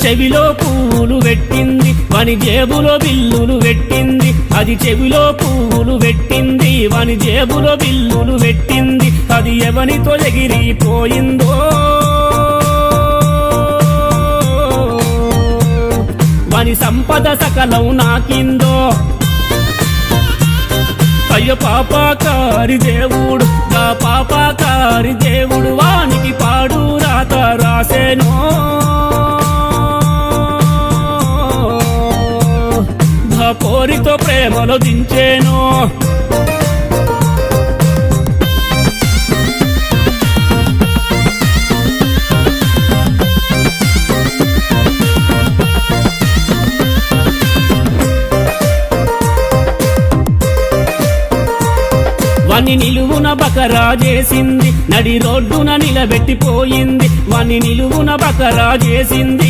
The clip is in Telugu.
చెవిలో పువ్వులు పెట్టింది వాని జేబులో బిల్లులు పెట్టింది అది చెవిలో పువ్వులు పెట్టింది వాని జేబులో బిల్లులు పెట్టింది అది ఎవనితో ఎగిరిపోయిందో వాని సంపద సకలం నాకిందో అయ్యో పాపాకారి దేవుడు గా పాపాకారి దేవుడు వానికి పాడు రాత రాసేనో పోరితో ప్రేమలో దించేను వాణ్ణి నిలువున బకరా చేసింది నడి రోడ్డున నిలబెట్టిపోయింది వాణ్ణి నిలువున బకరా చేసింది